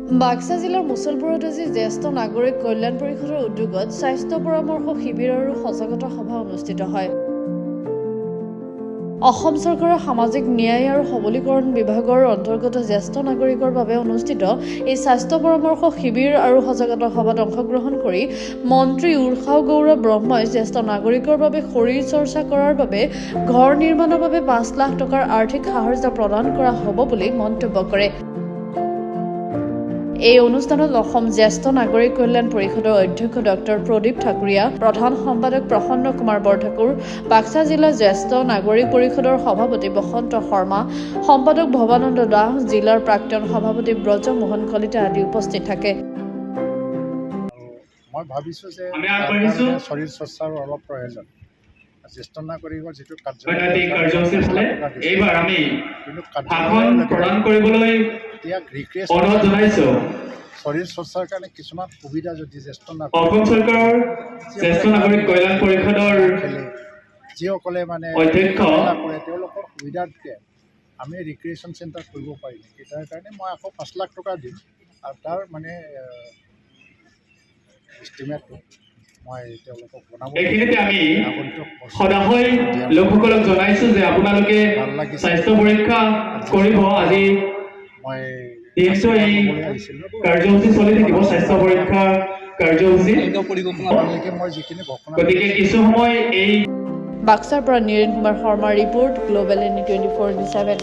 বাক্সা জিলাৰ মুছলপুৰত আজি জ্যেষ্ঠ নাগৰিক কল্যাণ পৰিষদৰ উদ্যোগত স্বাস্থ্য পৰামৰ্শ শিবিৰ আৰু সজাগতা সভা অনুষ্ঠিত হয়। অসম চৰকাৰৰ সামাজিক ন্যায় আৰু সবলীকৰণ বিভাগৰ অন্তৰ্গত জ্যেষ্ঠ নাগৰিকৰ বাবে অনুষ্ঠিত এই স্বাস্থ্য পৰামৰ্শ শিবিৰ আৰু সজাগতা সভাত অংশগ্ৰহণ কৰি মন্ত্ৰী উৰ্ষাও গৌৰৱ ব্ৰহ্মই জ্যেষ্ঠ নাগৰিকৰ বাবে শৰীৰ চৰ্চা কৰাৰ বাবে ঘৰ নিৰ্মাণৰ বাবে ৫ লাখ টকাৰ আৰ্থিক সাহায্য প্ৰদান কৰা হ'ব বুলি মন্তব্য কৰে। এই অনুষ্ঠানত অসম জ্যেষ্ঠ নাগৰিক কল্যাণ পৰিষদৰ অধ্যক্ষ ডক্টৰ প্ৰদীপ ঠাকুৰীয়া, প্ৰধান সম্পাদক প্ৰসন্ন কুমাৰ বৰঠাকুৰ, বাক্সা জিলা জ্যেষ্ঠ নাগৰিক পৰিষদৰ সভাপতি বসন্ত শৰ্মা, সম্পাদক ভৱানন্দ দাস, জিলাৰ প্ৰাক্তন সভাপতি ব্ৰজমোহন কলিতা আদি উপস্থিত থাকে। মই ভাবিছোঁ যে শৰীৰ চৰ্চাৰ অলপ প্ৰয়োজন। জ্যেষ্ঠ নাগৰিকৰ যিটো কাৰ্যসূচী ফালে এইবাৰ আমি ভাষণ প্ৰদান কৰিবলৈ অনুৰোধ জনাইছোঁ। শৰীৰ চৰ্চাৰ কাৰণে কিছুমান সুবিধা যদি অসম চৰকাৰৰ জ্যেষ্ঠ নাগৰিক কল্যাণ পৰিষদৰ যিসকলে মানে অধ্যক্ষ কৰে তেওঁলোকৰ সুবিধাতকৈ আমি ৰিক্ৰিয়েশ্যন চেণ্টাৰ কৰিব পাৰিম। তাৰ কাৰণে মই আকৌ ৫ লাখ টকা দিম আৰু তাৰ মানে এষ্টিমেটটো মই তেওঁলোকক বনাব। এইখিনিতে আমি সদায় লোকসকলক জনাইছোঁ যে আপোনালোকে স্বাস্থ্য পৰীক্ষা কৰিব। আজি মই দিনটো এই কাৰ্যসূচী চলি থাকিব, স্বাস্থ্য পৰীক্ষা কাৰ্যসূচী। গতিকে কিছু সময় এই বাক্সাৰ পৰা নীৰেণ কুমাৰ শৰ্মাৰ ৰিপৰ্ট, গ্ল'বেল NE 24/7।